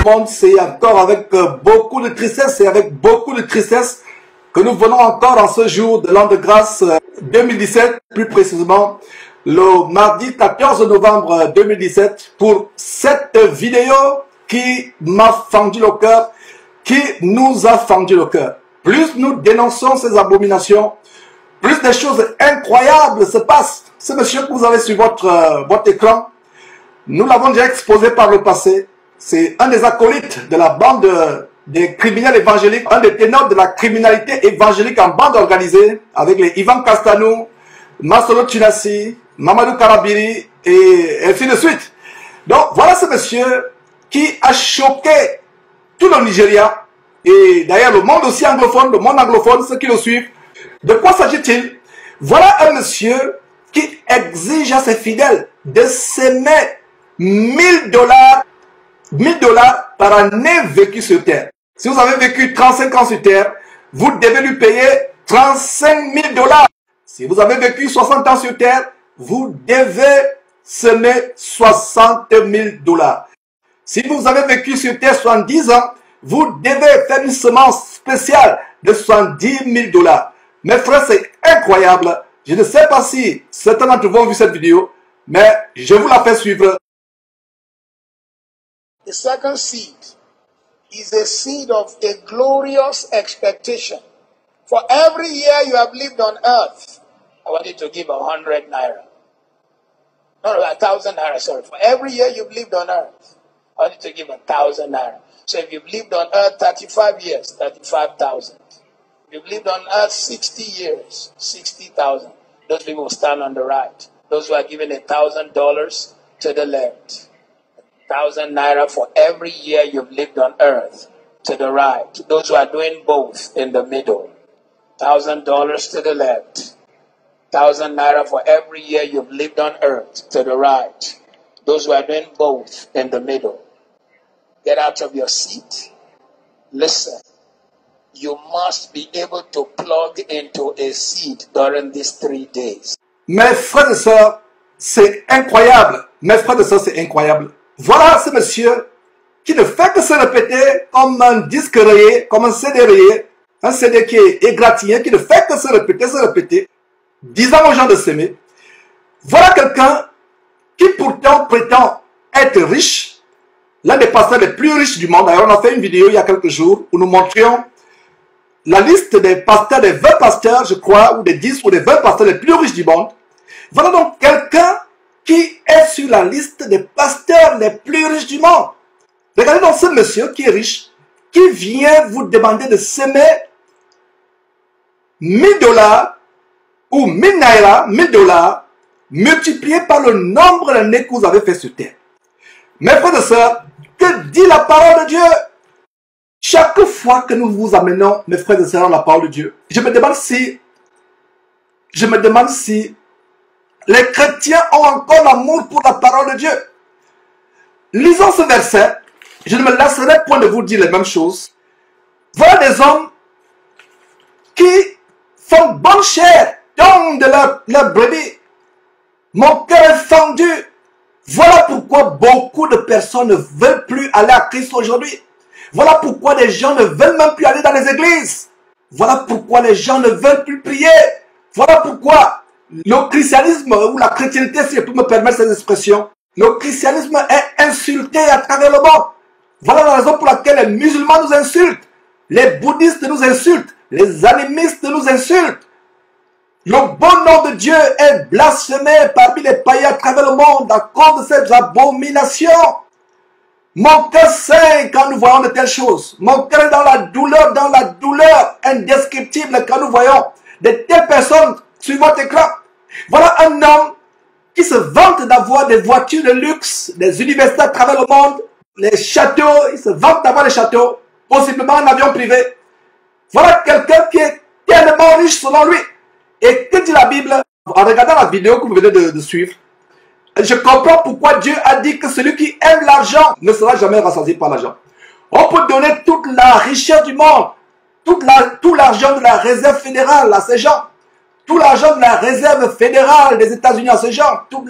monde, c'est encore avec beaucoup de tristesse et avec beaucoup de tristesse que nous venons encore en ce jour de l'an de grâce 2017, plus précisément le mardi 14 novembre 2017, pour cette vidéo qui m'a fendu le cœur, qui nous a fendu le cœur. Plus nous dénonçons ces abominations, plus des choses incroyables se passent. Ce monsieur que vous avez sur votre écran, nous l'avons déjà exposé par le passé. C'est un des acolytes de la bande des criminels évangéliques, un des ténors de la criminalité évangélique en bande organisée, avec les Ivan Castanou, Masolo Tunasi, Mamadou Karabiri, et ainsi de suite. Donc voilà ce monsieur qui a choqué tout le Nigeria, et d'ailleurs le monde aussi anglophone, le monde anglophone, ceux qui le suivent. De quoi s'agit-il? Voilà un monsieur qui exige à ses fidèles de s'aimer 1000 dollars par année vécue sur terre. Si vous avez vécu 35 ans sur terre, vous devez lui payer 35 000 dollars. Si vous avez vécu 60 ans sur terre, vous devez semer 60 000 dollars. Si vous avez vécu sur terre 70 ans, vous devez faire une semence spéciale de 70 000 dollars. Mes frères, c'est incroyable. Je ne sais pas si certains d'entre vous ont vu cette vidéo, mais je vous la fais suivre. The second seed is a seed of a glorious expectation. For every year you have lived on earth, I want you to give 100 naira. No, 1,000 naira, sorry. For every year you've lived on earth, I want you to give 1,000 naira. So if you've lived on earth 35 years, 35,000. If you've lived on earth 60 years, 60,000. Those people will stand on the right. Those who are given $1,000 to the left. 1,000 naira for every year you've lived on earth to the right. Those who are doing both in the middle. $1,000 to the left. 1,000 naira for every year you've lived on earth to the right. Those who are doing both in the middle. Get out of your seat. Listen. You must be able to plug into a seed during these 3 days. Mes frères et sœurs, c'est incroyable. Mes frères et sœurs, c'est incroyable. Voilà ce monsieur qui ne fait que se répéter comme un disque rayé, comme un CD rayé, un CD qui est égratigné, qui ne fait que se répéter, disant aux gens de s'aimer. Voilà quelqu'un qui pourtant prétend être riche, l'un des pasteurs les plus riches du monde. D'ailleurs, on a fait une vidéo il y a quelques jours où nous montrions la liste des pasteurs, des 20 pasteurs, je crois, ou des 10 ou des 20 pasteurs les plus riches du monde. Voilà donc quelqu'un qui est sur la liste des pasteurs les plus riches du monde. Regardez donc ce monsieur qui est riche, qui vient vous demander de s'aimer 1000 dollars ou 1000 naira, 1000 dollars, multiplié par le nombre d'années que vous avez fait sur terre. Mes frères et sœurs, que dit la parole de Dieu? Chaque fois que nous vous amenons, mes frères et sœurs, la parole de Dieu, je me demande si les chrétiens ont encore l'amour pour la parole de Dieu. Lisons ce verset. Je ne me lasserai point de vous dire les mêmes choses. Voilà des hommes qui font bonne chair, donnent de leur brebis. Mon cœur est fendu. Voilà pourquoi beaucoup de personnes ne veulent plus aller à Christ aujourd'hui. Voilà pourquoi les gens ne veulent même plus aller dans les églises. Voilà pourquoi les gens ne veulent plus prier. Voilà pourquoi le christianisme ou la chrétienté, si je peux me permettre cette expression, le christianisme est insulté à travers le monde. Voilà la raison pour laquelle les musulmans nous insultent, les bouddhistes nous insultent, les animistes nous insultent. Le bon nom de Dieu est blasphémé parmi les païens à travers le monde à cause de ces abominations. Mon cœur saigne quand nous voyons de telles choses. Mon cœur est dans la douleur indescriptible quand nous voyons de telles personnes sur votre écran. Voilà un homme qui se vante d'avoir des voitures de luxe, des universités à travers le monde, les châteaux, il se vante d'avoir des châteaux, possiblement un avion privé. Voilà quelqu'un qui est tellement riche selon lui. Et que dit la Bible? En regardant la vidéo que vous venez de suivre, je comprends pourquoi Dieu a dit que celui qui aime l'argent ne sera jamais rassasié par l'argent. On peut donner toute la richesse du monde, tout l'argent de la réserve fédérale à ces gens, tout l'argent de la réserve fédérale des États-Unis à ces gens, tout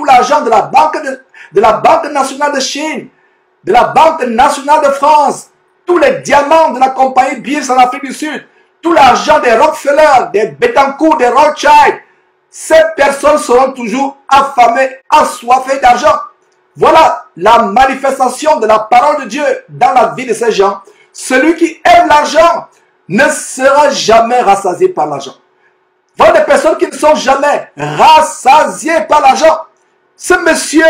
l'argent de la banque nationale de Chine, de la Banque nationale de France, tous les diamants de la compagnie Beers en Afrique du Sud, tout l'argent des Rockefeller, des Bettencourt, des Rothschild, ces personnes seront toujours affamées, assoiffées d'argent. Voilà la manifestation de la parole de Dieu dans la vie de ces gens. Celui qui aime l'argent ne sera jamais rassasié par l'argent. Voilà des personnes qui ne sont jamais rassasiées par l'argent. Ce monsieur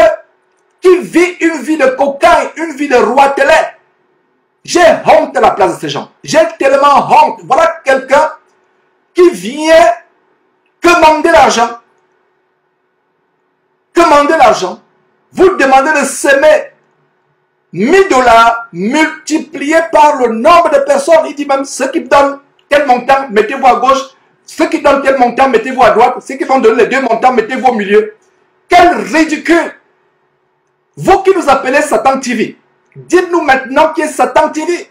qui vit une vie de cocaïne, une vie de roitelet, j'ai honte à la place de ces gens. J'ai tellement honte. Voilà quelqu'un qui vient commander l'argent. Commander l'argent. Vous demandez de s'aimer 1000 $ multipliés par le nombre de personnes. Il dit même ceux qui donnent tel montant, mettez-vous à gauche. Ceux qui donnent tel montant, mettez-vous à droite. Ceux qui vont donner les deux montants, mettez-vous au milieu. Quel ridicule! Vous qui nous appelez Satan TV, dites-nous maintenant qui est Satan TV.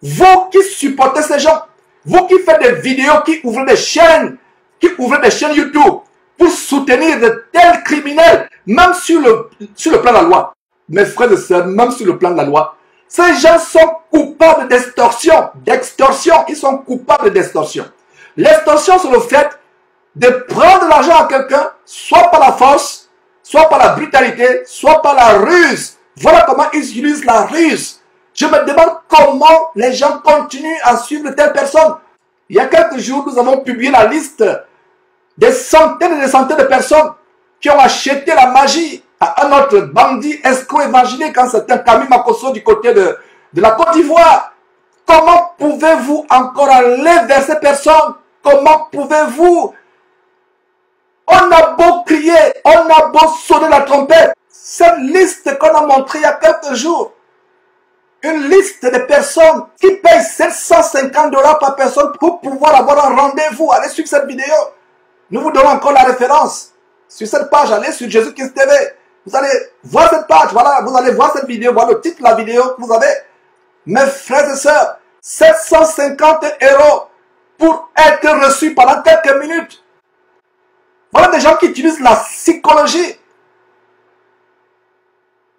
Vous qui supportez ces gens, vous qui faites des vidéos, qui ouvrez des chaînes YouTube pour soutenir de tels criminels, même sur le plan de la loi. Mes frères et sœurs, même sur le plan de la loi, ces gens sont coupables d'extorsion, ils sont coupables d'extorsion. L'extorsion, c'est le fait de prendre l'argent à quelqu'un, soit par la force, soit par la brutalité, soit par la ruse. Voilà comment ils utilisent la ruse. Je me demande comment les gens continuent à suivre de telles personnes. Il y a quelques jours, nous avons publié la liste des centaines et des centaines de personnes qui ont acheté la magie à un autre bandit escroc évangélique, quand c'était un Camille Makosso du côté de la Côte d'Ivoire. Comment pouvez-vous encore aller vers ces personnes? Comment pouvez-vous? On a beau crier, on a beau sonner la trompette. Cette liste qu'on a montrée il y a quelques jours, une liste de personnes qui payent 750 $ par personne pour pouvoir avoir un rendez-vous. Allez sur cette vidéo. Nous vous donnons encore la référence. Sur cette page, allez sur Jésus-Christ TV. Vous allez voir cette page. Voilà, vous allez voir cette vidéo. Voilà le titre de la vidéo que vous avez. Mes frères et sœurs, 750 € pour être reçus pendant quelques minutes. Voilà des gens qui utilisent la psychologie.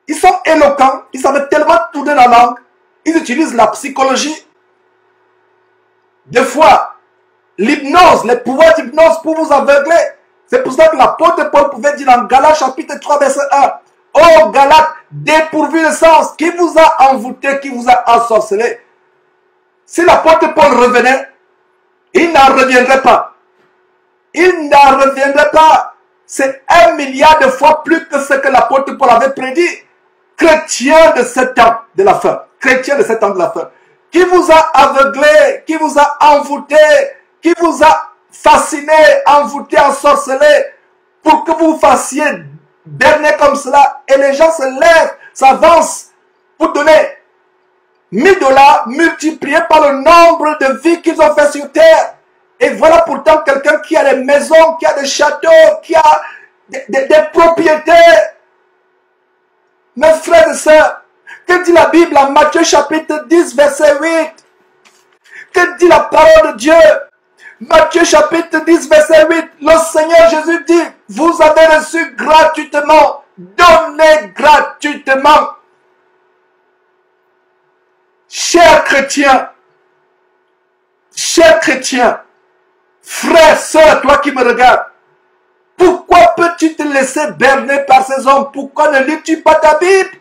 Ils sont éloquents, ils savent tellement tourner la langue, ils utilisent la psychologie. Des fois, l'hypnose, les pouvoirs d'hypnose pour vous aveugler. C'est pour ça que l'apôtre Paul pouvait dire dans Galates chapitre 3 verset 1, « Oh Galates, dépourvu de sens, qui vous a envoûté, qui vous a ensorcelé ?» Si l'apôtre Paul revenait, il n'en reviendrait pas. Il n'en reviendrait pas. C'est 1 milliard de fois plus que ce que l'apôtre Paul avait prédit. Chrétien de ce temps de la fin. Chrétien de ce temps de la fin. Qui vous a aveuglé, qui vous a envoûté, qui vous a fasciné, envoûté, ensorcelé, pour que vous fassiez berner comme cela. Et les gens se lèvent, s'avancent pour donner 1000 $ multipliés par le nombre de vies qu'ils ont fait sur terre. Et voilà pourtant quelqu'un qui a des maisons, qui a des châteaux, qui a des propriétés. Mes frères et sœurs, que dit la Bible en Matthieu chapitre 10 verset 8? Que dit la parole de Dieu? Matthieu chapitre 10 verset 8, le Seigneur Jésus dit, vous avez reçu gratuitement, donnez gratuitement. Chers chrétiens, frère, sœur, toi qui me regardes, pourquoi peux-tu te laisser berner par ces hommes? Pourquoi ne lis-tu pas ta Bible?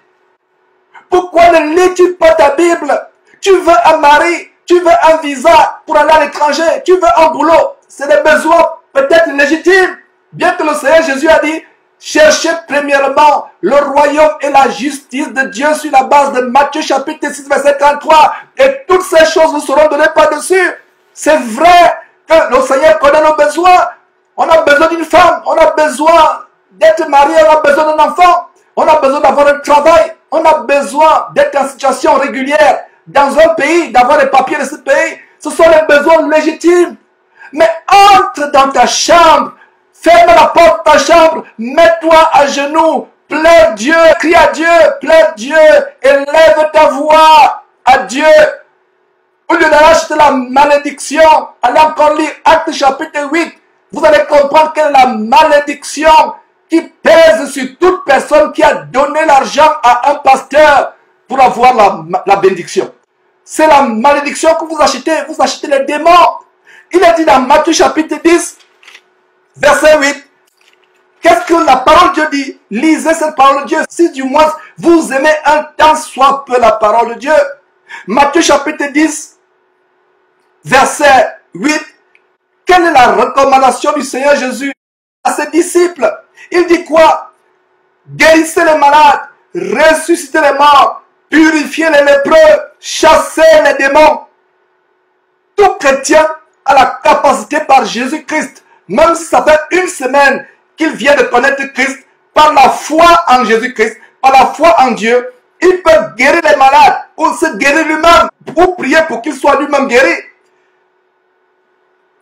Pourquoi ne lis-tu pas ta Bible? Tu veux un mari, tu veux un visa pour aller à l'étranger, tu veux un boulot. C'est des besoins peut-être légitimes. Bien que le Seigneur Jésus a dit, cherchez premièrement le royaume et la justice de Dieu sur la base de Matthieu chapitre 6 verset 33. Et toutes ces choses vous seront données par-dessus. C'est vrai que le Seigneur connaît nos besoins. On a besoin d'une femme, on a besoin d'être marié, on a besoin d'un enfant, on a besoin d'avoir un travail, on a besoin d'être en situation régulière dans un pays, d'avoir les papiers de ce pays. Ce sont les besoins légitimes. Mais entre dans ta chambre, ferme la porte de ta chambre, mets-toi à genoux, plaide Dieu, crie à Dieu, plaide Dieu, élève ta voix à Dieu. Au lieu d'acheter la malédiction, allez encore lire Actes chapitre 8. Vous allez comprendre quelle est la malédiction qui pèse sur toute personne qui a donné l'argent à un pasteur pour avoir la bénédiction. C'est la malédiction que vous achetez les démons. Il a dit dans Matthieu chapitre 10, verset 8, qu'est-ce que la parole de Dieu dit? Lisez cette parole de Dieu. Si du moins vous aimez un tant soit peu la parole de Dieu. Matthieu chapitre 10, verset 8. Quelle est la recommandation du Seigneur Jésus à ses disciples? Il dit quoi? Guérissez les malades, ressuscitez les morts, purifiez les lépreux, chassez les démons. Tout chrétien a la capacité par Jésus-Christ, même si ça fait une semaine qu'il vient de connaître Christ, par la foi en Jésus-Christ, par la foi en Dieu, il peut guérir les malades, ou se guérir lui-même, ou prier pour qu'il soit lui-même guéri.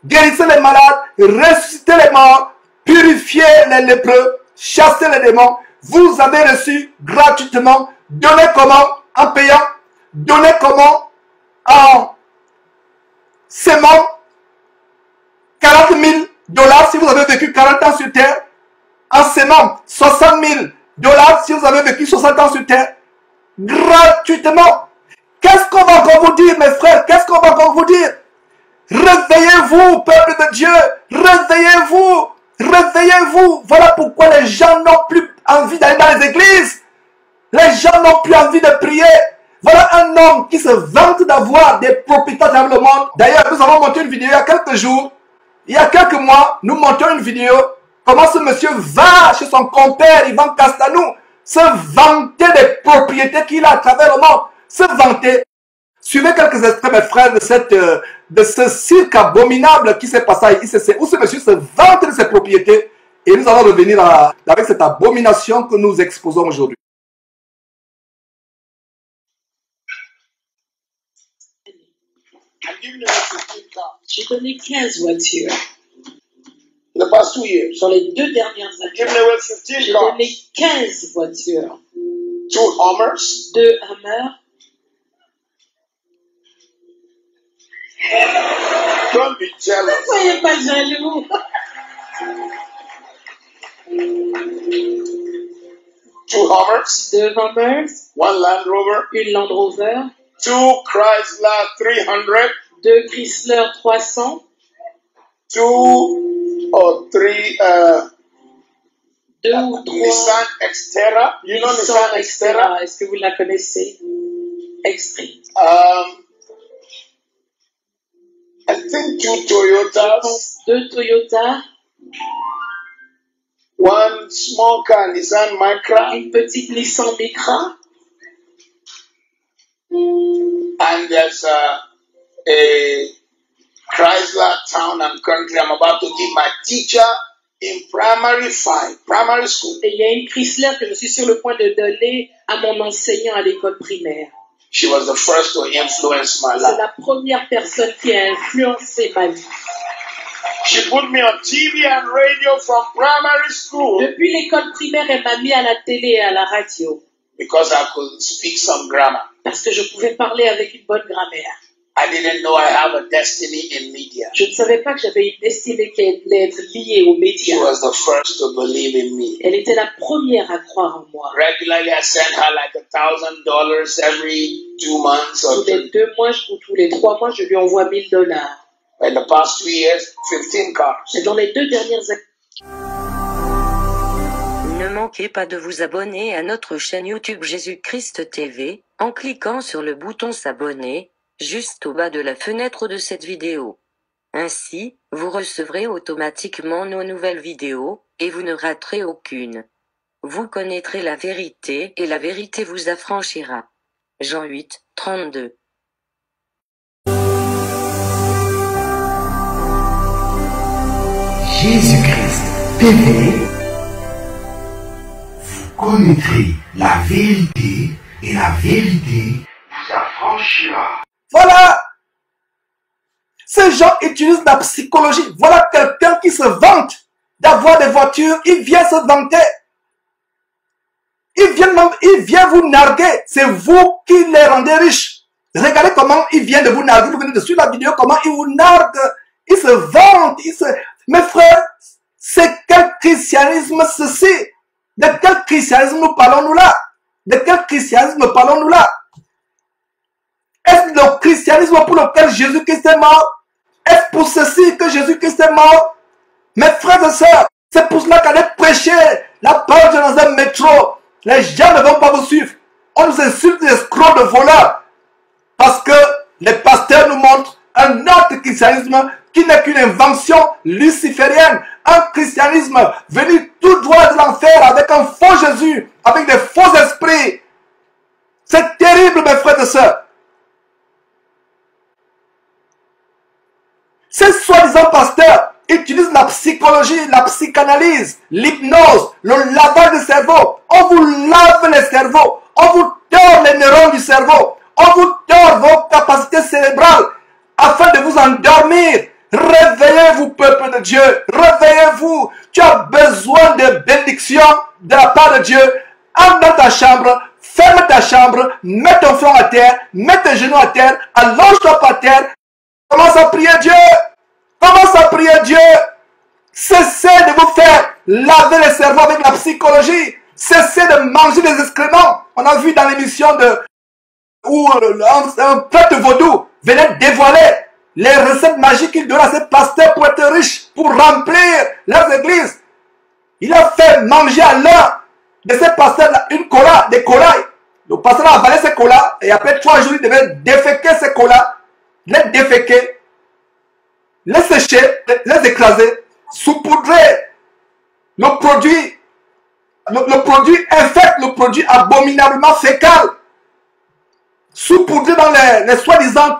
Guérissez les malades, ressuscitez les morts, purifiez les lépreux, chassez les démons. Vous avez reçu gratuitement. Donnez comment? En payant. Donnez comment? En s'aimant. 40 000 $ si vous avez vécu 40 ans sur terre. En s'aimant 60 000 $ si vous avez vécu 60 ans sur terre. Gratuitement. Qu'est-ce qu'on va encore vous dire, mes frères? Qu'est-ce qu'on va encore vous dire? Réveillez-vous, peuple de Dieu. Réveillez-vous. Réveillez-vous. Voilà pourquoi les gens n'ont plus envie d'aller dans les églises. Les gens n'ont plus envie de prier. Voilà un homme qui se vante d'avoir des propriétés dans le monde. D'ailleurs, nous avons monté une vidéo il y a quelques jours. Il y a quelques mois, nous montions une vidéo. Comment ce monsieur va chez son compère, Ivan Castanou, se vanter des propriétés qu'il a à travers le monde. Se vanter. Suivez quelques extraits, mes frères, de ce cirque abominable qui s'est passé à ICC, où ce monsieur se vante de ses propriétés. Et nous allons revenir avec cette abomination que nous exposons aujourd'hui. J'ai donné 15 voitures. In the past 2 years. Sur les 2 dernières Given années, away 15 j'ai cars. donné 15 voitures. 2 Hummers. 2 Hummer. Don't be jealous. Soyez pas jaloux. 2 Hummers. 2 Hummers. 1 Land Rover. Une Land Rover. 2 Chrysler 300. 2 Chrysler 300. 2 or 3 2 ou 3 Nissan Xterra. You know Nissan Xterra? Xterra. Est-ce que vous la connaissez? Extreme. I think 2 Toyotas. 2 Toyota. 1 small car Nissan Micra. Une petite Nissan Micra. And there's a Chrysler Town and Country. I'm about to give my teacher in primary school. Et il y a une Chrysler que je suis sur le point de donner à mon enseignant à l'école primaire. She was the first to influence my C'est life. la première personne qui a influencé ma vie. She put me on TV and radio from primary school Depuis l'école primaire, elle m'a mis à la télé et à la radio because I could speak some grammar. parce que je pouvais parler avec une bonne grammaire. I didn't know I have a destiny in media. Je ne savais pas que j'avais une destinée qui allait être liée aux She médias. was the first to believe in me. Elle était la première à croire en moi. Regularly, I sent her like $1,000 every 2 months or Tous les 2 mois ou tous les 3 mois, je lui envoie $1,000. in the past 2 years, 15 cars. Et dans les 2 dernières années, Ne manquez pas de vous abonner à notre chaîne YouTube Jésus-Christ TV, en cliquant sur le bouton s'abonner, juste au bas de la fenêtre de cette vidéo. Ainsi, vous recevrez automatiquement nos nouvelles vidéos, et vous ne raterez aucune. Vous connaîtrez la vérité et la vérité vous affranchira. Jean 8, 32. Jésus-Christ TV, vous connaîtrez la vérité et la vérité vous affranchira. Voilà. Ces gens utilisent la psychologie. Voilà quelqu'un qui se vante d'avoir des voitures. Il vient se vanter. Il vient vous narguer. C'est vous qui les rendez riches. Regardez comment il vient de vous narguer. Vous venez de suivre la vidéo, comment il vous nargue. Il se vante. Mes frères, c'est quel christianisme ceci? De quel christianisme nous parlons-nous là? De quel christianisme parlons-nous là? Est-ce le christianisme pour lequel Jésus-Christ est mort? Est-ce pour ceci que Jésus-Christ est mort? Mes frères et sœurs, c'est pour cela qu'aller prêcher la parole dans un métro, les gens ne vont pas vous suivre. On nous insulte des escrocs, de voleurs. Parce que les pasteurs nous montrent un autre christianisme qui n'est qu'une invention luciférienne. Un christianisme venu tout droit de l'enfer avec un faux Jésus, avec des faux esprits. C'est terrible, mes frères et sœurs. Ces soi-disant pasteurs utilisent la psychologie, la psychanalyse, l'hypnose, le lavage du cerveau. On vous lave les cerveaux. On vous tord les neurones du cerveau. On vous tord vos capacités cérébrales afin de vous endormir. Réveillez-vous, peuple de Dieu. Réveillez-vous. Tu as besoin de bénédiction de la part de Dieu. Entre dans ta chambre. Ferme ta chambre. Mets ton front à terre. Mets tes genoux à terre. Allonge-toi par terre. Commence à prier Dieu. Commence à prier Dieu. Cessez de vous faire laver le cerveau avec la psychologie. Cessez de manger des excréments. On a vu dans l'émission où un prêtre vaudou venait dévoiler les recettes magiques qu'il donnait à ses pasteurs pour être riches, pour remplir leurs églises. Il a fait manger à l'un de ses pasteurs des colas. Le pasteur a avalé ces colas et après 3 jours, il devait déféquer ces colas, les déféquer, les sécher, les écraser, saupoudrer le produit infect, le produit abominablement fécal, saupoudré dans les soi-disant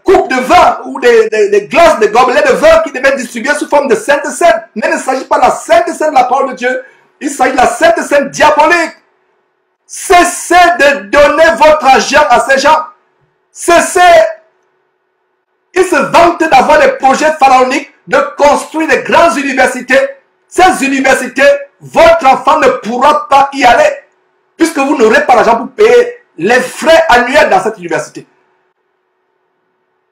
coupes de vin ou des glaces, des gobelets de vin qui devaient distribuer sous forme de Sainte Seine. Mais il ne s'agit pas de la Sainte Seine de la parole de Dieu, il s'agit de la Sainte Seine diabolique. Cessez de donner votre argent à ces gens. Cessez. Ils se vantent d'avoir des projets pharaoniques, de construire des grandes universités. Ces universités, votre enfant ne pourra pas y aller, puisque vous n'aurez pas l'argent pour payer les frais annuels dans cette université.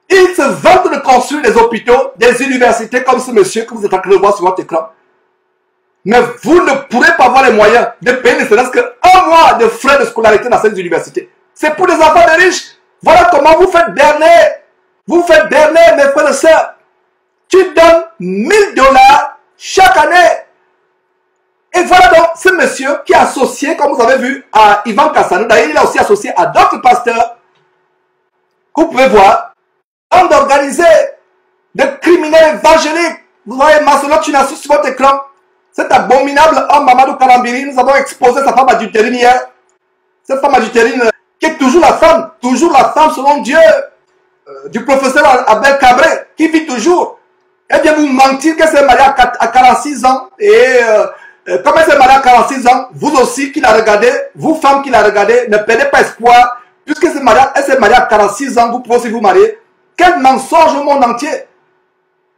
Ils se vantent de construire des hôpitaux, des universités comme ce monsieur que vous êtes en train de voir sur votre écran. Mais vous ne pourrez pas avoir les moyens de payer ne serait-ce qu'un mois de frais de scolarité dans cette université. C'est pour les enfants des riches. Voilà comment vous faites berner. Vous faites berner, mes frères et sœurs. Tu donnes $1000 chaque année. Et voilà donc ce monsieur qui est associé, comme vous avez vu, à Ivan Kassanou. D'ailleurs, il est aussi associé à d'autres pasteurs que vous pouvez voir. Bande organisée de criminels évangéliques. Vous voyez Masolo Tunassi sur votre écran. Cet abominable homme Mamadou Kalambiri, nous avons exposé sa femme adultérine hier. Cette femme adultérine qui est toujours la femme selon Dieu du professeur Abel Cabré, qui vit toujours. Eh bien, vous mentir qu'elle s'est mariée à 46 ans et comme elle s'est mariée à 46 ans, vous aussi qui la regardez, vous femmes qui la regardez, ne perdez pas espoir, puisque elle s'est mariée à 46 ans, vous pouvez aussi vous marier. Quel mensonge au monde entier!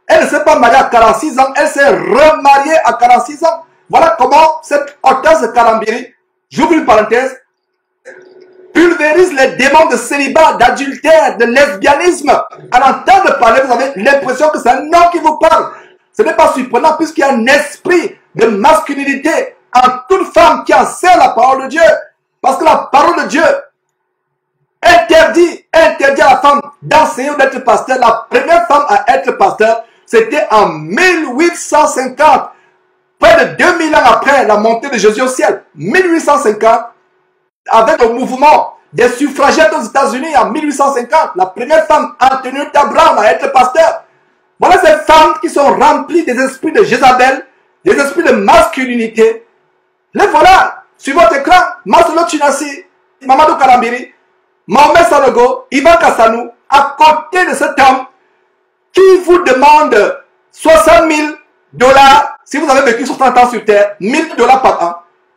Elle ne s'est pas mariée à 46 ans, elle s'est remariée à 46 ans. Voilà comment cette Hortense Kalambiri, j'ouvre une parenthèse, pulvérise les démons de célibat, d'adultère, de lesbianisme. À l'entendre parler, vous avez l'impression que c'est un homme qui vous parle. Ce n'est pas surprenant puisqu'il y a un esprit de masculinité en toute femme qui enseigne la parole de Dieu. Parce que la parole de Dieu interdit à la femme d'enseigner ou d'être pasteur. La première femme à être pasteur, c'était en 1850. Près de 2000 ans après la montée de Jésus au ciel. 1850. Avec le mouvement des suffragettes aux États-Unis en 1850, la première femme, Antonietta Brown, à être pasteur. Voilà ces femmes qui sont remplies des esprits de Jézabel, des esprits de masculinité. Les voilà, sur votre écran, Masolo Tunassi, Mamadou Kalambiri, Mohamed Sanogo, Ivan Kassanou, à côté de cet homme qui vous demande $60 000 si vous avez vécu 60 ans sur terre, $1000 par an.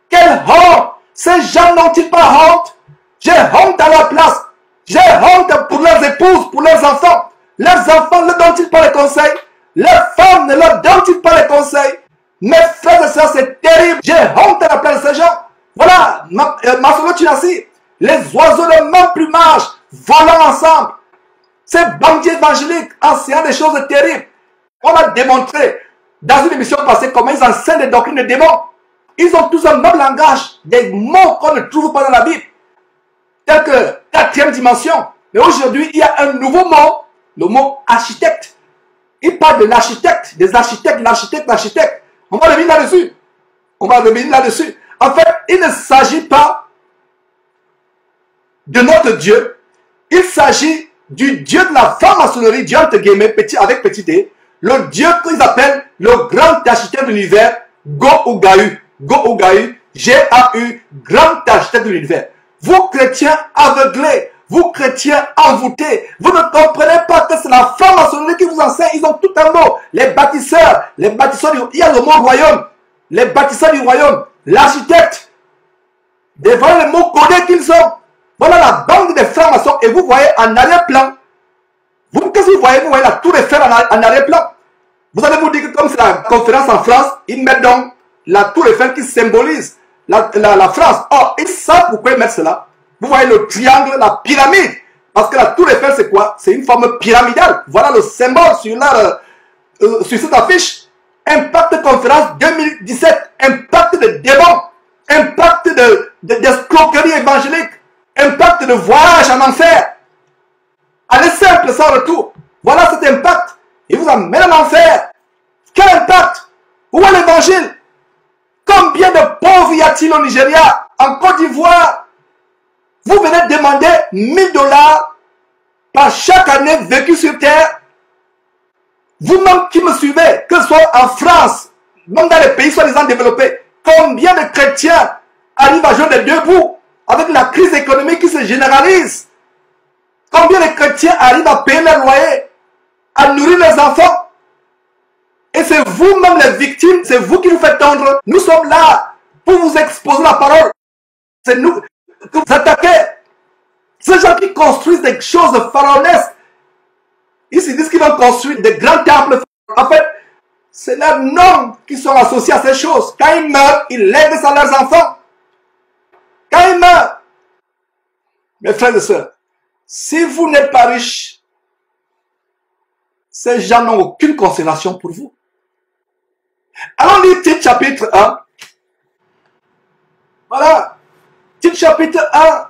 Quelle honte! Ces gens n'ont-ils pas honte? J'ai honte à leur place. J'ai honte pour leurs épouses, pour leurs enfants. Leurs enfants ne donnent-ils pas les conseils? Leurs femmes ne leur donnent-ils pas les conseils? Mes frères et sœurs, c'est terrible. J'ai honte à la place de ces gens. Voilà, Masolo Tunassi, les oiseaux de même plumage, volant ensemble. Ces bandits évangéliques enseignant des choses terribles. On a démontré dans une émission passée comment ils enseignent des doctrines de démons. Ils ont tous un même langage, des mots qu'on ne trouve pas dans la Bible, tels que quatrième dimension. Mais aujourd'hui, il y a un nouveau mot, le mot architecte. Il parle de l'architecte, des architectes, l'architecte. On va revenir là-dessus. On va revenir là-dessus. En fait, il ne s'agit pas de notre Dieu. Il s'agit du Dieu de la franc-maçonnerie, Dieu entre guillemets, petit avec petit d, le Dieu qu'ils appellent le grand architecte de l'univers, Go-Ugaü. Go-Ugaü, G-A-U, grand architecte de l'univers. Vous chrétiens aveuglés, vous chrétiens envoûtés, vous ne comprenez pas que c'est la franc-maçonnerie qui vous enseigne. Ils ont tout un mot. Les bâtisseurs, il y a le mot royaume. Les bâtisseurs du royaume, l'architecte, devant les mots codés qu'ils ont. Voilà la bande des francs-maçons et vous voyez en arrière-plan. Qu'est-ce que vous voyez la tour Eiffel en arrière-plan. Vous allez vous dire que comme c'est la conférence en France, ils mettent donc la tour Eiffel qui symbolise la France. Or, ils savent pourquoi ils mettent cela. Vous voyez le triangle, la pyramide. Parce que la tour Eiffel, c'est quoi? C'est une forme pyramidale. Voilà le symbole sur cette affiche. Impact conférence 2017. Impact de démons. Impact d'escroquerie évangélique. Impact de voyage en enfer. Allez simple sans retour. Voilà cet impact. Il vous amène en enfer. Quel impact? Où est l'évangile? Combien de pauvres y a-t-il au Nigeria, en Côte d'Ivoire? Vous venez demander 1000 $ par chaque année vécu sur terre. Vous-même qui me suivez, que ce soit en France, même dans les pays soi-disant développés, combien de chrétiens arrivent à joindre les deux bouts avec la crise économique qui se généralise? Combien de chrétiens arrivent à payer leur loyer, à nourrir leurs enfants? Et c'est vous-même les victimes, c'est vous qui nous faites tendre. Nous sommes là pour vous exposer la parole. C'est nous que vous attaquez. Ces gens qui construisent des choses pharaonesques, ils se disent qu'ils vont construire des grands temples. En fait, c'est leurs noms qui sont associés à ces choses. Quand ils meurent, ils lèguent ça à leurs enfants. Quand ils meurent, mes frères et sœurs, si vous n'êtes pas riche, ces gens n'ont aucune considération pour vous. Allons lire Tite chapitre 1. Voilà. Tite chapitre 1,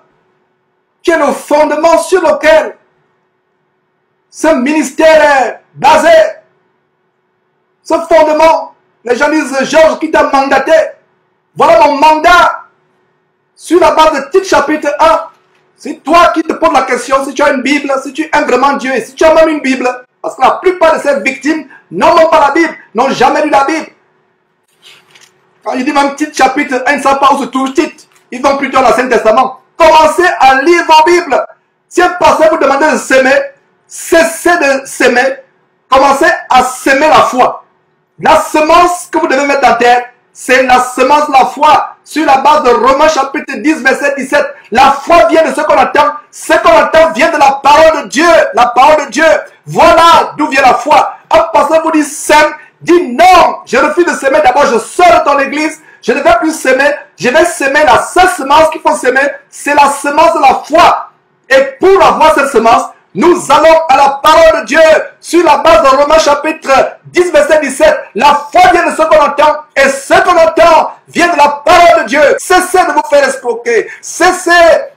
qui est le fondement sur lequel ce ministère est basé. Ce fondement, les gens disent, Georges, qui t'a mandaté? Voilà mon mandat. Sur la base de Tite chapitre 1. C'est toi qui te poses la question, si tu as une Bible, si tu aimes vraiment Dieu, et si tu as même une Bible. Parce que la plupart de ces victimes n'ont même pas la Bible, n'ont jamais lu la Bible. Quand il dit même Tite chapitre 1, ils ne savent pas où se trouve Tite. Ils vont plutôt dans l'Ancien Testament. Commencez à lire vos Bibles. Si un pasteur vous demande de s'aimer, cessez de s'aimer. Commencez à s'aimer la foi. La semence que vous devez mettre en terre, c'est la semence de la foi. Sur la base de Romains chapitre 10, verset 17. La foi vient de ce qu'on attend. Ce qu'on attend vient de la parole de Dieu. La parole de Dieu. Voilà d'où vient la foi. Un pasteur vous dit sème, dit non, je refuse de s'aimer. D'abord, je sors de ton église. Je ne vais plus s'aimer. Je vais s'aimer. La seule semence qu'il faut s'aimer, c'est la semence de la foi. Et pour avoir cette semence, nous allons à la parole de Dieu. Sur la base de Romains chapitre 10, verset 17. La foi vient de ce qu'on entend. Et ce qu'on entend vient de la parole de Dieu. Cessez de vous faire escroquer. Cessez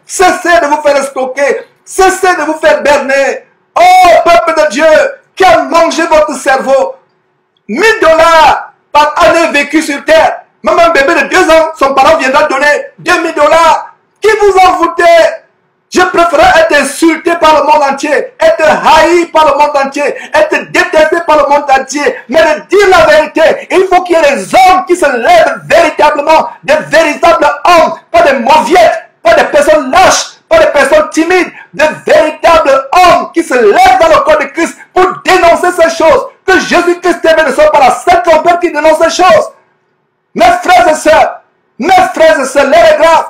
de vous faire escroquer. Cessez de vous faire berner. Oh, peuple de Dieu, qui a mangé votre cerveau. 1000 $ par année vécue sur terre. Même un bébé de 2 ans, son parent viendra donner 2000 $. Qui vous envoûtez? Je préférerais être insulté par le monde entier, être haï par le monde entier, être détesté par le monde entier. Mais de dire la vérité, il faut qu'il y ait des hommes qui se lèvent véritablement, des véritables hommes, pas des mauviettes, pas des personnes lâches, pas des personnes timides, des véritables hommes qui se lèvent dans le corps de Christ pour dénoncer ces choses. Que Jésus-Christ ne soit pas la seule trompette qui dénonce ces choses. Mes frères et sœurs, l'air est grave.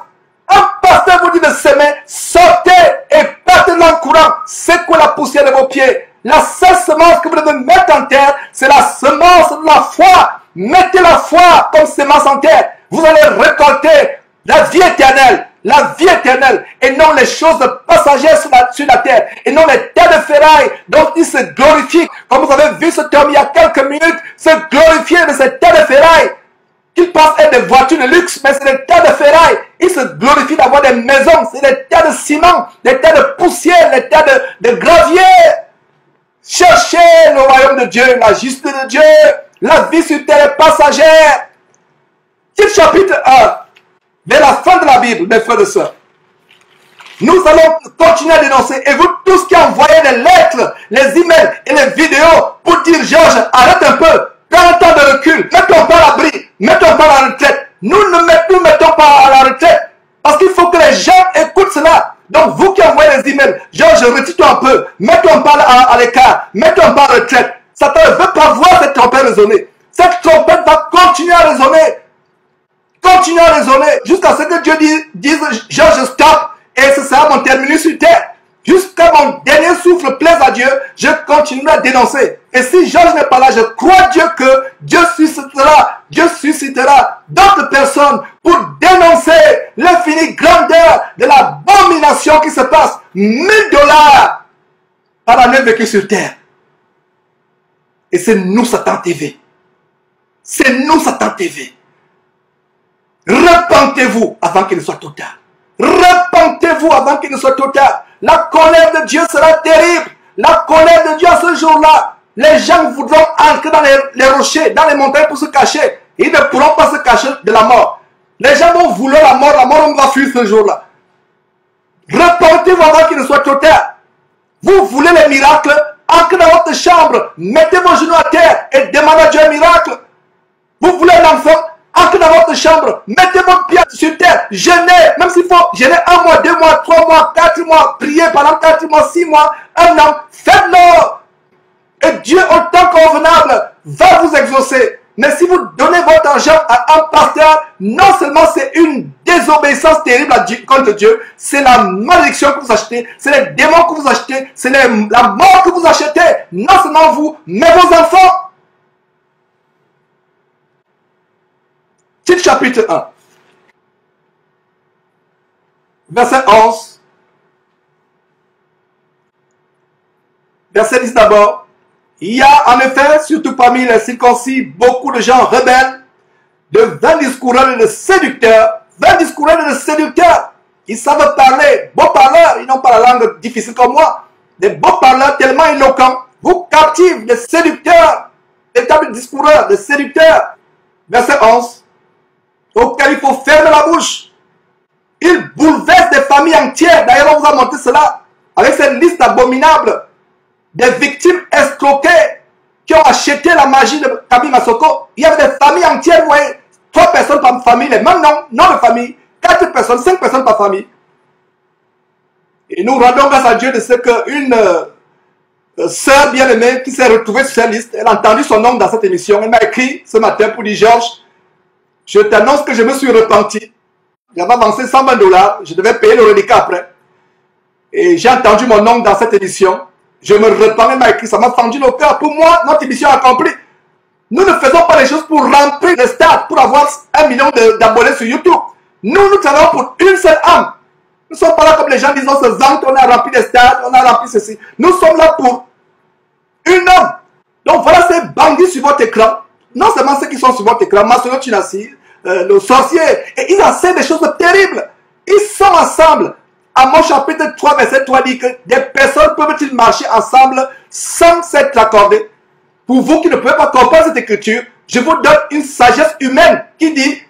Un pasteur vous dit de s'aimer, sortez et partez dans le courant, secouez la poussière de vos pieds. La seule semence que vous devez mettre en terre, c'est la semence de la foi. Mettez la foi comme semence en terre. Vous allez récolter la vie éternelle, et non les choses passagères sur la terre, et non les terres de ferraille dont il se glorifie. Comme vous avez vu ce terme il y a quelques minutes, se glorifier de ces terres de ferraille. qu'ils pensent être des voitures de luxe, mais c'est des tas de ferraille. Ils se glorifient d'avoir des maisons, c'est des tas de ciment, des tas de poussière, des tas de gravier. Cherchez le royaume de Dieu, la justice de Dieu. La vie sur terre est passagère. Titre chapitre 1, vers la fin de la Bible, mes frères et sœurs. Nous allons continuer à dénoncer. Et vous tous qui envoyez les lettres, les emails et les vidéos pour dire Georges, arrête un peu, prends un temps de recul, mettons pas à l'abri, mettons pas à la retraite. Nous ne mettons pas à la retraite parce qu'il faut que les gens écoutent cela. Donc vous qui envoyez les emails, Georges, retire-toi un peu, mettons pas à l'écart, mettons pas à la retraite. Satan ne veut pas voir cette trompette résonner. Cette trompette va continuer à résonner. Continuer à résonner jusqu'à ce que Dieu dise Georges, stop. Et ce sera mon terminus sur terre. Jusqu'à mon dernier souffle plaise à Dieu, je continuerai à dénoncer. Et si Georges n'est pas là, je crois Dieu que Dieu suscitera d'autres personnes pour dénoncer l'infinie grandeur de l'abomination qui se passe. 1000 $ par année vécu sur terre. Et c'est nous, Satan TV. C'est nous, Satan TV. Repentez-vous avant qu'il ne soit trop tard. Repentez-vous avant qu'il ne soit trop tard. La colère de Dieu sera terrible. La colère de Dieu à ce jour-là. Les gens voudront entrer dans les rochers, dans les montagnes pour se cacher. Ils ne pourront pas se cacher de la mort. Les gens vont vouloir la mort on va fuir ce jour-là. Repentez-vous avant qu'il ne soit trop tard. Vous voulez les miracles, entrez dans votre chambre, mettez vos genoux à terre et demandez à Dieu un miracle. Vous voulez un enfant, entrez dans votre chambre, mettez votre pied sur terre, jeûnez, même s'il faut jeûner 1 mois, 2 mois, 3 mois, 4 mois, priez pendant 4 mois, 6 mois, 1 an, faites-le. Et Dieu, au temps convenable, va vous exaucer. Mais si vous donnez votre argent à un pasteur, non seulement c'est une désobéissance terrible contre Dieu, c'est la malédiction que vous achetez, c'est les démons que vous achetez, c'est la mort que vous achetez, non seulement vous, mais vos enfants. Titre chapitre 1. Verset 11. Verset 10 d'abord. Il y a en effet, surtout parmi les circoncis, beaucoup de gens rebelles, de vains discoureurs et de séducteurs. Vains discoureurs et de séducteurs. Ils savent parler, beaux parleurs, ils n'ont pas la langue difficile comme moi. Des beaux parleurs tellement éloquents. Vous captivez des séducteurs, des tables discoureurs, des séducteurs. Verset 11. Auquel il faut fermer la bouche. Ils bouleversent des familles entières. D'ailleurs, on vous a montré cela avec cette liste abominable des victimes escroquées qui ont acheté la magie de Camille Masoko. Il y avait des familles entières, vous voyez, 3 personnes par famille, les mêmes noms de famille, 4 personnes, 5 personnes par famille. Et nous rendons grâce à Dieu de ce qu'une sœur bien-aimée qui s'est retrouvée sur cette liste, elle a entendu son nom dans cette émission, elle m'a écrit ce matin pour dire Georges, je t'annonce que je me suis repenti. J'avais avancé 120 $, je devais payer le reliquat après. Et j'ai entendu mon nom dans cette émission. Je me repens, elle m'a écrit, ça m'a fendu le cœur. Pour moi, notre émission accomplie. Nous ne faisons pas les choses pour remplir les stades, pour avoir 1 million d'abonnés sur YouTube. Nous travaillons pour une seule âme. Nous ne sommes pas là comme les gens disent, on se vante, on a rempli les stades, on a rempli ceci. Nous sommes là pour une âme. Donc voilà ces bandits sur votre écran. Non seulement ceux qui sont sur votre écran, Masolo Chinassi, le sorcier, et ils enseignent des choses terribles. Ils sont ensemble. Amos chapitre 3, verset 3 dit que des personnes peuvent-ils marcher ensemble sans s'être accordées. Pour vous qui ne pouvez pas comprendre cette écriture, je vous donne une sagesse humaine qui dit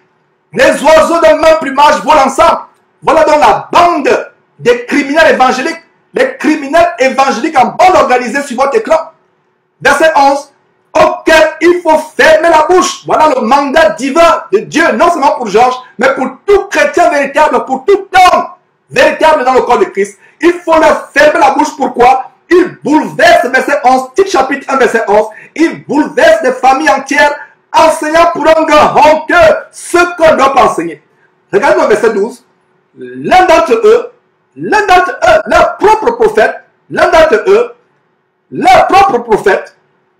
les oiseaux d'un même plumage volent ensemble. Voilà donc la bande des criminels évangéliques. Les criminels évangéliques en bande organisée sur votre écran. Verset 11. Auquel il faut fermer la bouche. Voilà le mandat divin de Dieu, non seulement pour Georges, mais pour tout chrétien véritable, pour tout homme véritable dans le corps de Christ. Il faut leur fermer la bouche. Pourquoi? Il bouleverse, verset 11, titre chapitre 1, verset 11, il bouleverse des familles entières, enseignant pour un grand honteux ce qu'on ne doit pas enseigner. Regardez le verset 12. L'un d'entre eux, leur propre prophète,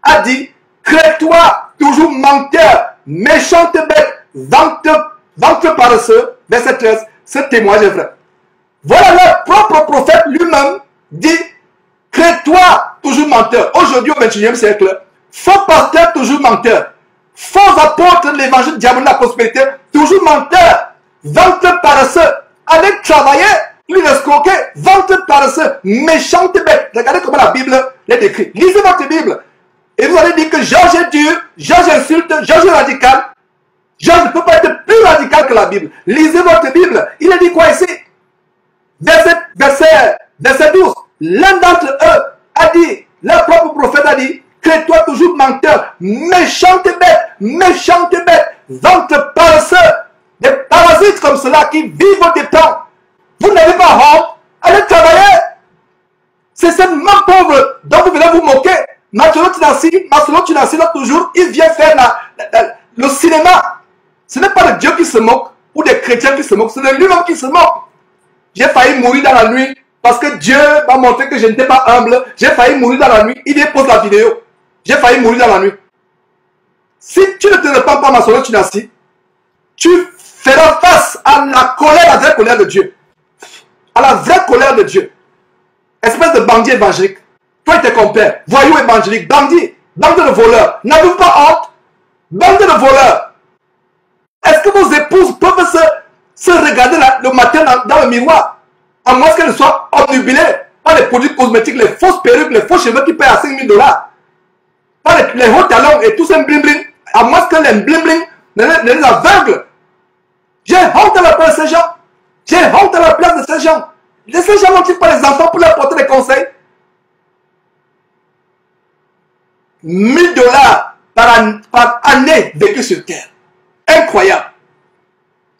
a dit, crée-toi, toujours menteur, méchante bête, ventre paresseux, verset 13, ce témoignage est vrai. Voilà leur propre prophète lui-même dit, crée-toi, toujours menteur. Aujourd'hui, au XXIe siècle, faux pasteur, toujours menteur. faux apôtres de l'évangile diabolique de la prospérité, toujours menteurs, venteux paresseux, allez travailler, lui escroquer, venteux paresseux, méchante bête. Regardez comment la Bible les décrit. Lisez votre Bible. Et vous allez dire que Georges est dur, Georges insulte, Georges est radical. Georges ne peut pas être plus radical que la Bible. Lisez votre Bible. Il a dit quoi ici? Verset 12. L'un d'entre eux a dit, leur propre prophète a dit, crée-toi toujours menteur, méchante bête, vente paresseux, des parasites comme cela qui vivent au dépens. Vous n'avez pas honte, allez travailler. C'est cette main pauvre dont vous venez vous moquer. Marcelo Tinassi, là toujours, il vient faire le cinéma. Ce n'est pas de Dieu qui se moque, ou des chrétiens qui se moquent, c'est de lui-même qui se moque. J'ai failli mourir dans la nuit, parce que Dieu m'a montré que je n'étais pas humble. J'ai failli mourir dans la nuit, il dépose la vidéo. J'ai failli mourir dans la nuit. Si tu ne te repens pas, Marcelo Tinassi, tu feras face à la colère, la vraie colère de Dieu. À la vraie colère de Dieu. Espèce de bandit évangélique. Toi et tes compères, voyous évangéliques, bandits, bande de voleurs. N'avez-vous pas honte? Bande de voleurs. Est-ce que vos épouses peuvent se regarder le matin dans le miroir, à moins qu'elles soient obnubilées par les produits cosmétiques, les fausses perruques, les faux cheveux qui payent à 5 000 $, par les hauts talons et tout ce bling-bling, à moins que les bling-bling ne les aveuglent? J'ai honte à la place de ces gens. J'ai honte à la place de ces gens. Ces gens n'ont-ils pas les enfants pour leur porter des conseils? 1 000 $ par année vécu sur terre. Incroyable.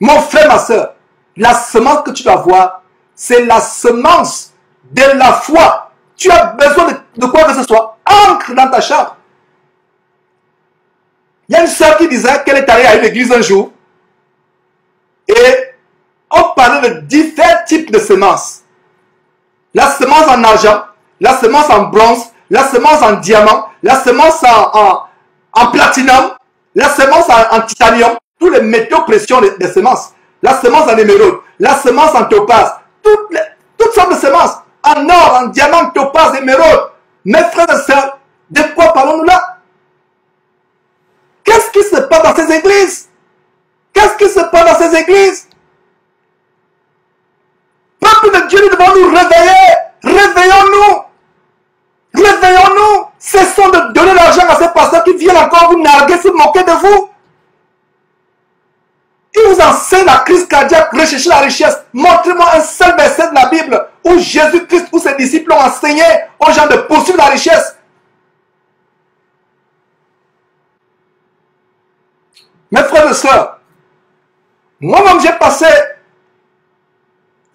Mon frère, ma soeur, la semence que tu dois avoir, c'est la semence de la foi. Tu as besoin de quoi que ce soit. Ancre dans ta chambre. Il y a une soeur qui disait qu'elle est allée à une église un jour et on parlait de différents types de semences. La semence en argent, la semence en bronze, la semence en diamant, la semence en platinum, la semence en titanium, tous les métaux précieux des semences, la semence en émeraude, la semence en topaz, toutes sortes de semences, en or, en diamant, topaz, émeraude. Mes frères et sœurs, de quoi parlons-nous là? Qu'est-ce qui se passe dans ces églises? Qu'est-ce qui se passe dans ces églises? Peuple de Dieu, nous devons nous réveiller. Réveillons-nous. Réveillons-nous. Cessons de donner l'argent à ces pasteurs qui viennent encore vous narguer, se moquer de vous. Ils vous enseignent la crise cardiaque, recherchez la richesse. Montrez-moi un seul verset de la Bible où Jésus-Christ ou ses disciples ont enseigné aux gens de poursuivre la richesse. Mes frères et sœurs, moi-même j'ai passé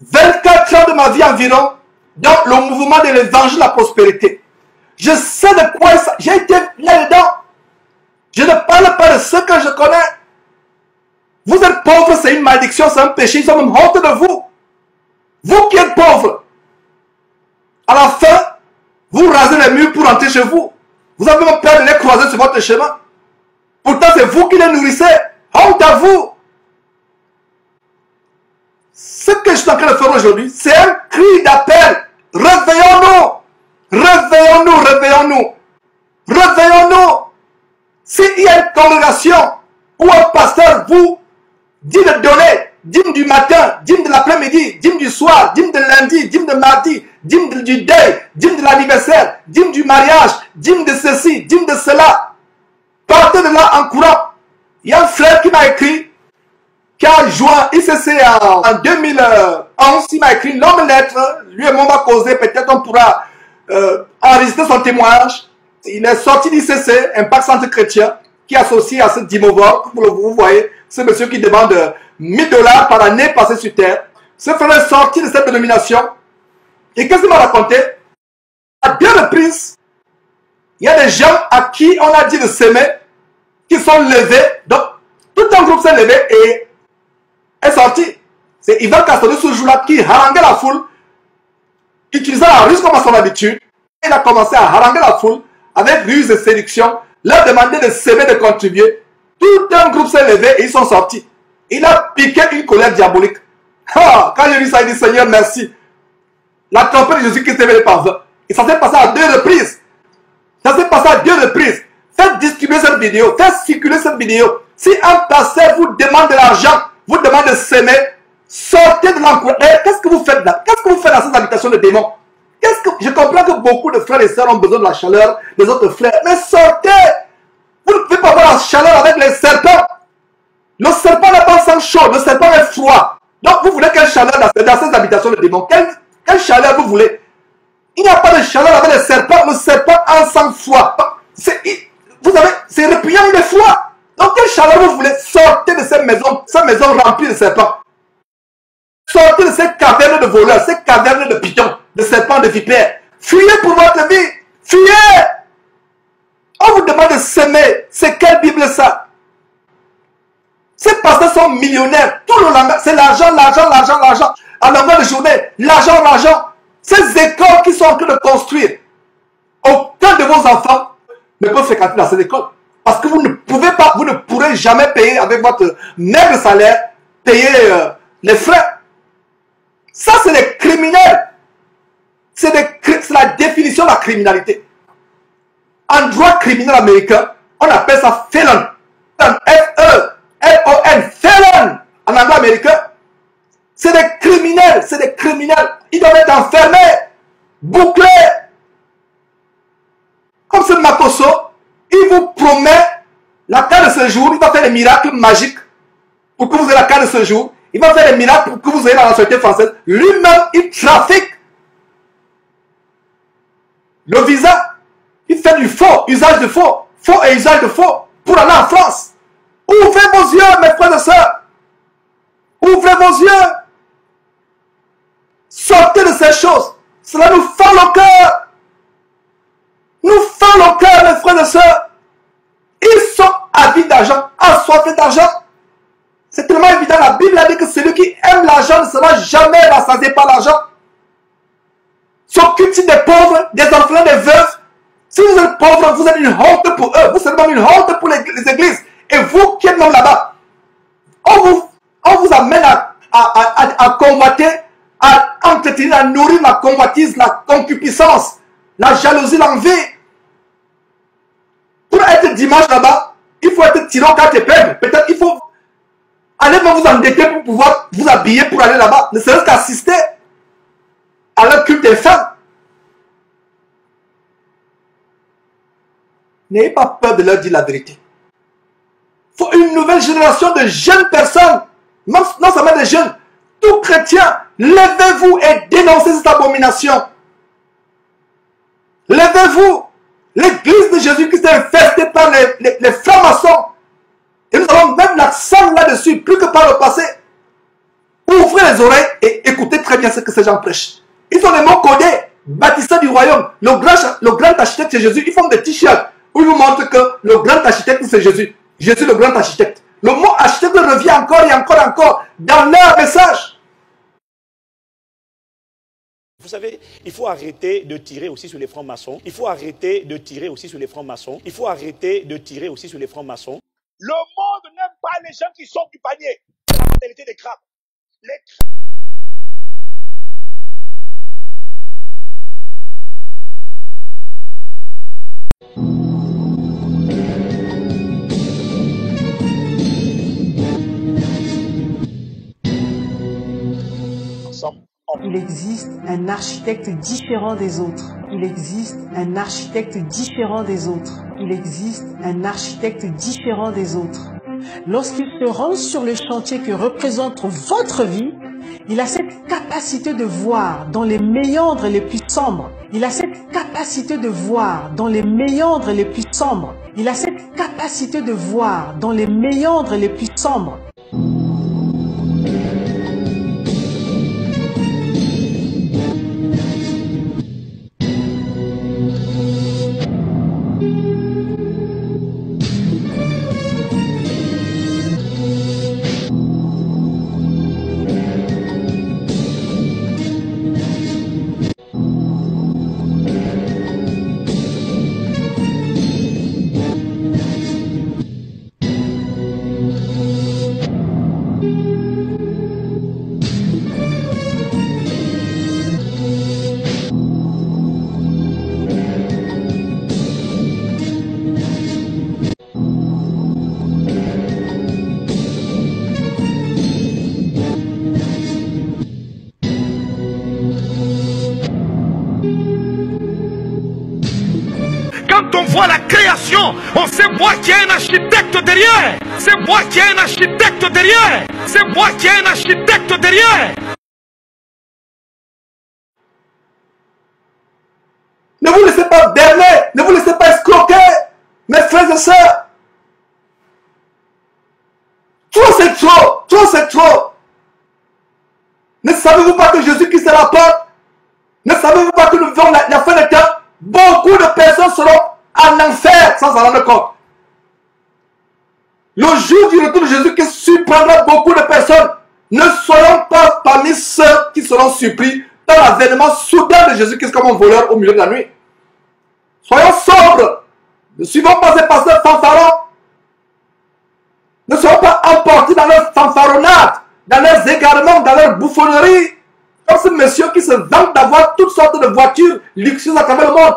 24 ans de ma vie environ dans le mouvement de l'évangile de la prospérité. Je sais de quoi j'ai été là-dedans. Je ne parle pas de ce que je connais. Vous êtes pauvre, c'est une malédiction, c'est un péché, ils ont même honte de vous. Vous qui êtes pauvre, à la fin, vous rasez les murs pour rentrer chez vous. Vous avez même peur de les croiser sur votre chemin. Pourtant, c'est vous qui les nourrissez. Honte à vous. Ce que je suis en train de faire aujourd'hui, c'est un cri d'appel. Réveillons-nous. Réveillons-nous, réveillons-nous. Réveillons-nous. S'il y a une congrégation où un pasteur vous dit de donner dîme du matin, dîme de l'après-midi, dîme du soir, dîme de lundi, dîme de mardi, dîme du deuil, dîme de l'anniversaire, dîme du mariage, dîme de ceci, dîme de cela, partez de là en courant. Il y a un frère qui m'a écrit, qui a joint ICC en 2011, il m'a écrit une longue lettre, lui et moi on va causer, peut-être on pourra enregistrer son témoignage. Il est sorti d'ICC, Impact Centre Chrétien, qui est associé à ce Dimovor, vous voyez, ce monsieur qui demande 1 000 $ par année passé sur terre. Ce frère est sorti de cette dénomination. Et qu'est-ce qu'il m'a raconté? À 2 reprises, il y a des gens à qui on a dit de s'aimer, qui sont levés. Donc, tout un groupe s'est levé et est sorti. C'est Ivan Castoni ce jour-là qui haranguait la foule, utilisant la ruse comme à son habitude. Il a commencé à haranguer la foule avec ruse et séduction, leur demander de s'aimer, de contribuer. Tout un groupe s'est levé et ils sont sortis. Il a piqué une colère diabolique. Ah, quand j'ai vu ça, il dit Seigneur, merci. La trompette de Jésus-Christ est venue par eux. Et ça s'est passé à 2 reprises. Ça s'est passé à 2 reprises. Faites distribuer cette vidéo, faites circuler cette vidéo. Si un pasteur vous demande de l'argent, vous demande de s'aimer, sortez de l'encouragement. Qu'est-ce que vous faites là? Qu'est-ce que vous faites dans cette habitation de démons? Je comprends que beaucoup de frères et sœurs ont besoin de la chaleur des autres frères, mais sortez! Vous ne pouvez pas avoir la chaleur avec les serpents. Le serpent n'est pas sans chaud, le serpent est froid. Donc vous voulez quelle chaleur dans ces habitations de démons? Quelle chaleur vous voulez? Il n'y a pas de chaleur avec les serpents, le serpent a un sang froid. Vous savez, c'est répugnant, il est froid. Donc quelle chaleur vous voulez? Sortez de ces maisons remplies de serpents. Sortez de ces cavernes de voleurs, ces cavernes de pitons, de serpents, de vipères. Fuyez pour votre vie. Fuyez. On vous demande de s'aimer. C'est quelle Bible ça? Ces pasteurs sont millionnaires. Tout le langage, c'est l'argent, l'argent, l'argent, l'argent. À longueur de journée, l'argent, l'argent. Ces écoles qui sont en train de construire, aucun de vos enfants ne peut fréquenter dans cette école. Parce que vous ne pouvez pas, vous ne pourrez jamais payer avec votre maigre salaire, payer les frais. Ça, c'est des criminels. C'est la définition de la criminalité. En droit criminel américain, on appelle ça felon. F-E-L-O-N, felon. En anglais américain, c'est des criminels, c'est des criminels. Ils doivent être enfermés, bouclés. Comme ce Makoso, il vous promet la carte de séjour, il va faire des miracles magiques pour que vous ayez la carte de séjour. Il va faire des miracles pour que vous ayez la nationalité française. Lui-même, il trafique le visa. Il fait du faux, usage de faux, faux et usage de faux pour aller en France. Ouvrez vos yeux, mes frères et sœurs. Ouvrez vos yeux. Sortez de ces choses. Cela nous fend le cœur. Nous fend le cœur, mes frères et sœurs. Ils sont avides d'argent, assoiffés d'argent. C'est tellement évident. La Bible a dit que celui qui aime l'argent ne sera jamais rassasié par l'argent. S'occupe-t-il des pauvres, des orphelins, des veuves? Si vous êtes pauvre, vous êtes une honte pour eux. Vous êtes même une honte pour les églises. Et vous qui êtes même là-bas, on vous amène à convoiter, à entretenir, à nourrir la convoitise, la concupiscence, la jalousie, l'envie. Pour être dimanche là-bas, il faut être tiré au quatre épingles. Peut-être il faut aller vous endetter pour pouvoir vous habiller pour aller là-bas. Ne serait-ce qu'assister à leur culte des femmes. N'ayez pas peur de leur dire la vérité. Il faut une nouvelle génération de jeunes personnes, non seulement des jeunes, tout chrétiens, levez-vous et dénoncez cette abomination. Levez-vous. L'église de Jésus-Christ est infestée par les francs-maçons. Et nous avons même l'accent là-dessus, plus que par le passé. Ouvrez les oreilles et écoutez très bien ce que ces gens prêchent. Ils ont les mots codés, bâtisseurs du royaume. Le grand architecte, c'est Jésus. Ils font des t-shirts où ils vous montrent que le grand architecte, c'est Jésus. Jésus, le grand architecte. Le mot architecte revient encore et encore et encore dans leur message. Vous savez, il faut arrêter de tirer aussi sur les francs-maçons. Il faut arrêter de tirer aussi sur les francs-maçons. Il faut arrêter de tirer aussi sur les francs-maçons. Le monde n'aime pas les gens qui sortent du panier. C'est la mentalité des crabes. Les Il existe un architecte différent des autres. Il existe un architecte différent des autres. Il existe un architecte différent des autres. Lorsqu'il se rend sur le chantier que représente votre vie, il a cette capacité de voir dans les méandres les plus sombres. Il a cette capacité de voir dans les méandres les plus sombres. Il a cette capacité de voir dans les méandres les plus sombres. voit la création, on sait moi qu'il y a un architecte derrière. C'est moi qui ai un architecte derrière. C'est moi qui ai un architecte derrière. Ne vous laissez pas berner, ne vous laissez pas escroquer, mes frères et sœurs. Trop c'est trop, trop c'est trop. Ne savez-vous pas que Jésus-Christ est la porte? Ne savez-vous pas que nous vivons la fin des temps? Beaucoup de personnes seront en enfer sans s'en rendre compte. Le jour du retour de Jésus-Christ surprendra beaucoup de personnes. Ne soyons pas parmi ceux qui seront surpris par l'avènement soudain de Jésus-Christ comme un voleur au milieu de la nuit. Soyons sobres. Ne suivons pas ces pasteurs fanfarons. Ne soyons pas emportés dans leur fanfaronnade, dans leurs égarements, dans leur bouffonnerie. Comme ce monsieur qui se vante d'avoir toutes sortes de voitures luxueuses à travers le monde.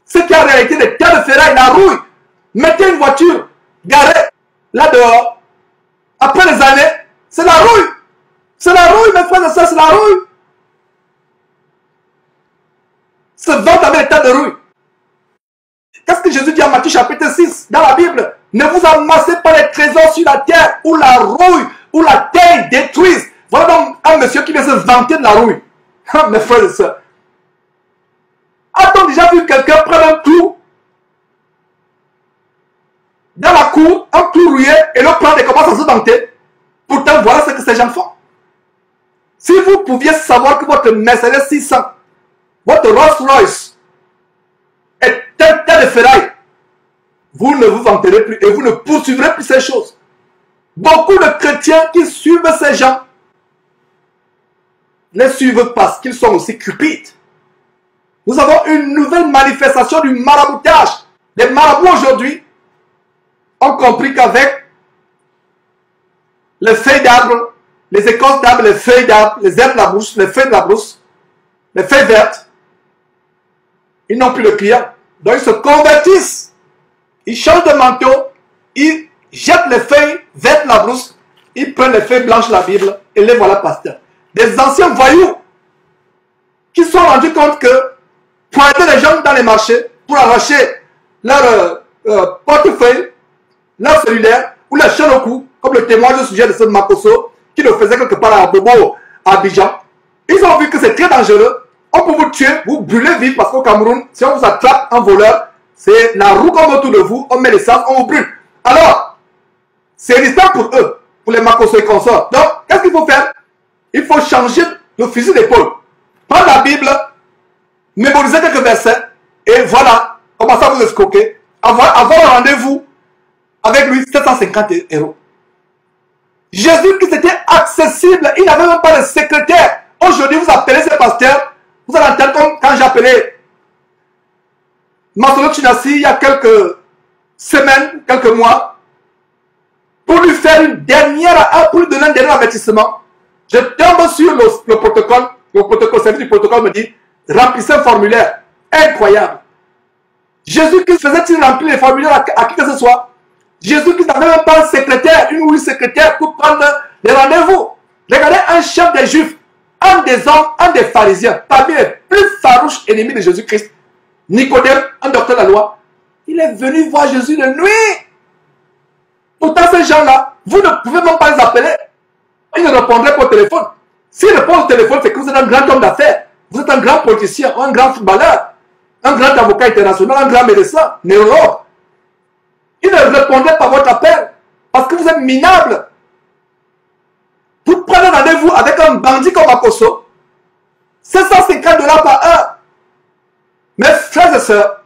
Ce qui en réalité des tas de ferraille, la rouille. Mettez une voiture garée là dehors. Après les années, c'est la rouille. C'est la rouille, mes frères et sœurs, c'est la rouille. Se vante avec les tas de rouille. Qu'est-ce que Jésus dit en Matthieu chapitre 6 dans la Bible? Ne vous amassez pas les trésors sur la terre où la rouille, où la terre détruise. Voilà donc un monsieur qui vient se vanter de la rouille. Mes frères et sœurs. A-t-on déjà vu quelqu'un prendre un clou dans la cour, un clou rouillé, et le prendre et commence à se vanter? Pourtant, voilà ce que ces gens font. Si vous pouviez savoir que votre Mercedes 600, votre Rolls-Royce est un tas de ferraille, vous ne vous vanterez plus et vous ne poursuivrez plus ces choses. Beaucoup de chrétiens qui suivent ces gens les suivent parce qu'ils sont aussi cupides. Nous avons une nouvelle manifestation du maraboutage. Les marabouts aujourd'hui ont compris qu'avec les feuilles d'arbre, les écorces d'arbre, les feuilles d'arbre, les herbes de la brousse, les feuilles de la brousse, les feuilles vertes, ils n'ont plus de clients. Donc ils se convertissent. Ils changent de manteau, ils jettent les feuilles vertes de la brousse, ils prennent les feuilles blanches de la Bible et les voilà pasteurs. Des anciens voyous qui se sont rendus compte que pointer les gens dans les marchés pour arracher leur portefeuille, leur cellulaire ou leur chaîne au cou, comme le témoignage au sujet de ce Makosso qui le faisait quelque part à Bobo, à Abidjan. Ils ont vu que c'est très dangereux. On peut vous tuer, vous brûler vif parce qu'au Cameroun, si on vous attrape un voleur, c'est la roue comme autour de vous, on met l'essence, on vous brûle. Alors, c'est risquant pour eux, pour les Makosso et consorts. Donc, qu'est-ce qu'il faut faire? Il faut changer le fusil d'épaule. Prendre la Bible, mémoriser quelques versets, et voilà, commencer à vous escroquer. Avoir un rendez-vous avec lui, 750 €. Jésus qui était accessible, il n'avait même pas de secrétaire. Aujourd'hui, vous appelez ces pasteurs, vous allez entendre comme quand j'ai appelé Masolo Chinassi il y a quelques semaines, quelques mois, pour lui faire pour lui donner un dernier avertissement. Je tombe sur le protocole, service du protocole me dit, remplissez un formulaire. Incroyable. Jésus qui faisait-il remplir les formulaires à qui que ce soit? Jésus qui n'avait même pas un secrétaire, une ou une secrétaire pour prendre les rendez-vous. Regardez un chef des Juifs, un des hommes, un des pharisiens, parmi les plus farouches ennemis de Jésus-Christ, Nicodème, un docteur de la loi, il est venu voir Jésus de nuit. Pourtant, ces gens-là, vous ne pouvez même pas les appeler. Ils ne répondraient pas au téléphone. S'ils répondent au téléphone, c'est que vous êtes un grand homme d'affaires. Vous êtes un grand politicien, un grand footballeur, un grand avocat international, un grand médecin, neurologue. Ils ne répondraient pas à votre appel parce que vous êtes minable. Vous prenez rendez-vous avec un bandit comme Makosso, 750 $ par heure. Mes frères et sœurs,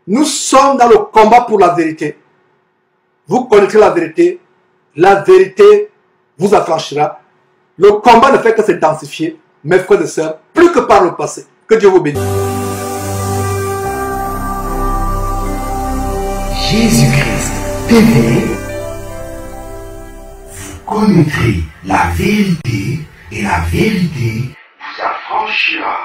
nous sommes dans le combat pour la vérité. Vous connaîtrez la vérité vous affranchira. Le combat ne fait que s'intensifier, mes frères et sœurs, plus que par le passé. Que Dieu vous bénisse. Jésus-Christ TV, vous connaîtrez la vérité et la vérité vous affranchira.